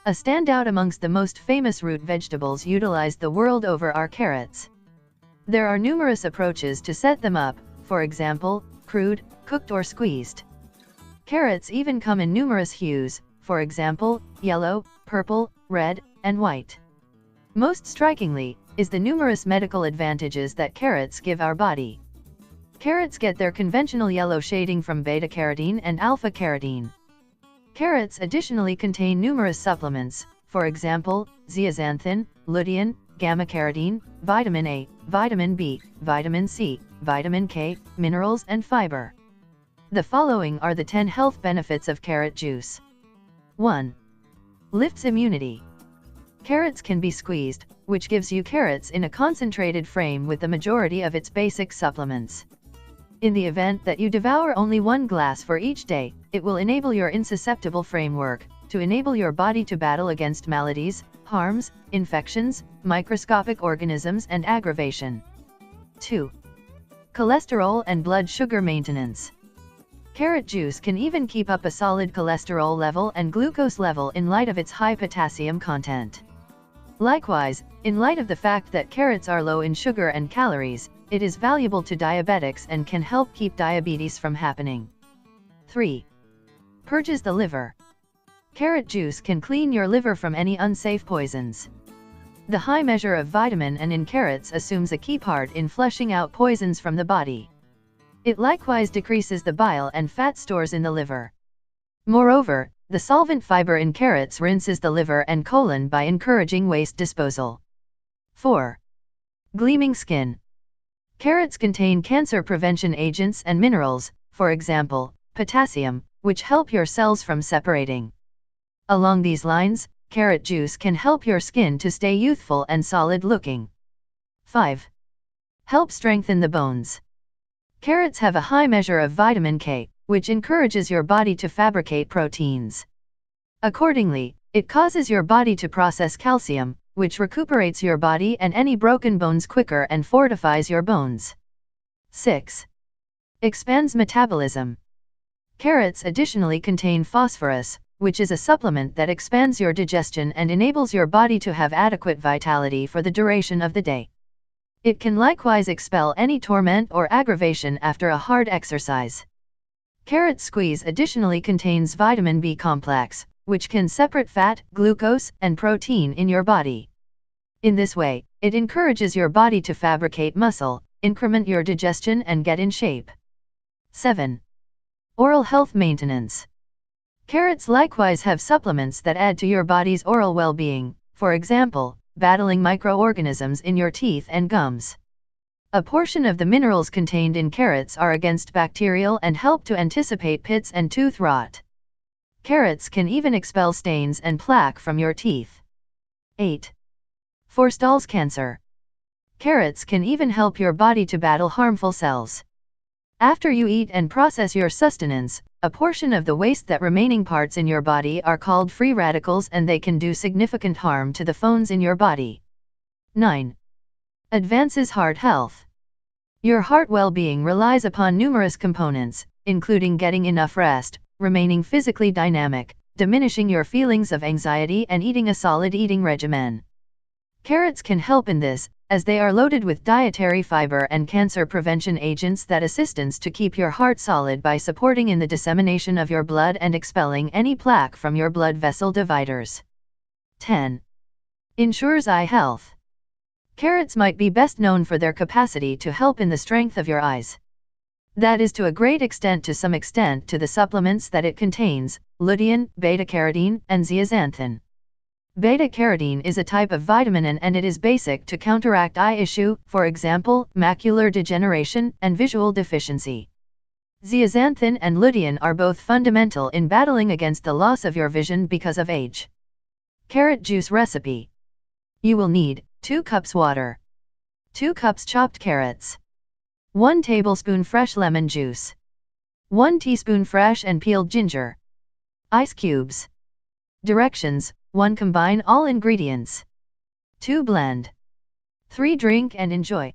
A standout amongst the most famous root vegetables utilized the world over are carrots. There are numerous approaches to set them up, for example, crude, cooked or squeezed. Carrots even come in numerous hues, for example, yellow, purple, red, and white. Most strikingly, is the numerous medical advantages that carrots give our body. Carrots get their conventional yellow shading from beta-carotene and alpha-carotene. Carrots additionally contain numerous supplements, for example, zeaxanthin, lutein, gamma-carotene, vitamin A, vitamin B, vitamin C, vitamin K, minerals and fiber. The following are the 10 health benefits of carrot juice. 1. Lifts immunity. Carrots can be squeezed, which gives you carrots in a concentrated frame with the majority of its basic supplements. In the event that you devour only 1 glass for each day, it will enable your insusceptible framework to enable your body to battle against maladies, harms, infections, microscopic organisms and aggravation. 2. Cholesterol and blood sugar maintenance. Carrot juice can even keep up a solid cholesterol level and glucose level in light of its high potassium content. Likewise, in light of the fact that carrots are low in sugar and calories, it is valuable to diabetics and can help keep diabetes from happening. 3. Purges the liver. Carrot juice can clean your liver from any unsafe poisons. The high measure of vitamin N in carrots assumes a key part in flushing out poisons from the body. It likewise decreases the bile and fat stores in the liver. Moreover, the solvent fiber in carrots rinses the liver and colon by encouraging waste disposal. 4. Gleaming skin. Carrots contain cancer prevention agents and minerals, for example, potassium, which help your cells from separating. Along these lines, carrot juice can help your skin to stay youthful and solid looking. 5. Help strengthen the bones. Carrots have a high measure of vitamin K, which encourages your body to fabricate proteins. Accordingly, it causes your body to process calcium, which recuperates your body and any broken bones quicker and fortifies your bones. 6. Expands metabolism. Carrots additionally contain phosphorus, which is a supplement that expands your digestion and enables your body to have adequate vitality for the duration of the day. It can likewise expel any torment or aggravation after a hard exercise. Carrot squeeze additionally contains vitamin B complex, which can separate fat, glucose, and protein in your body. In this way, it encourages your body to fabricate muscle, increment your digestion and get in shape. 7. Oral health maintenance. Carrots likewise have supplements that add to your body's oral well-being, for example, battling microorganisms in your teeth and gums. A portion of the minerals contained in carrots are against bacterial and help to anticipate pits and tooth rot. Carrots can even expel stains and plaque from your teeth. 8. Forestalls cancer. Carrots can even help your body to battle harmful cells. After you eat and process your sustenance, a portion of the waste that remaining parts in your body are called free radicals and they can do significant harm to the phones in your body. 9. Advances heart health. Your heart well-being relies upon numerous components, including getting enough rest, remaining physically dynamic, diminishing your feelings of anxiety and eating a solid eating regimen. Carrots can help in this, as they are loaded with dietary fiber and cancer prevention agents that assistance to keep your heart solid by supporting in the dissemination of your blood and expelling any plaque from your blood vessel dividers. 10. Ensures eye health. Carrots might be best known for their capacity to help in the strength of your eyes. That is to a great extent to some extent to the supplements that it contains, lutein, beta-carotene, and zeaxanthin. Beta-carotene is a type of vitamin N and it is basic to counteract eye issue, for example, macular degeneration and visual deficiency. Zeaxanthin and lutein are both fundamental in battling against the loss of your vision because of age. Carrot juice recipe. You will need 2 cups water, 2 cups chopped carrots, 1 tablespoon fresh lemon juice, 1 teaspoon fresh and peeled ginger, ice cubes, Directions: 1. Combine all ingredients. 2. Blend. 3. Drink and enjoy.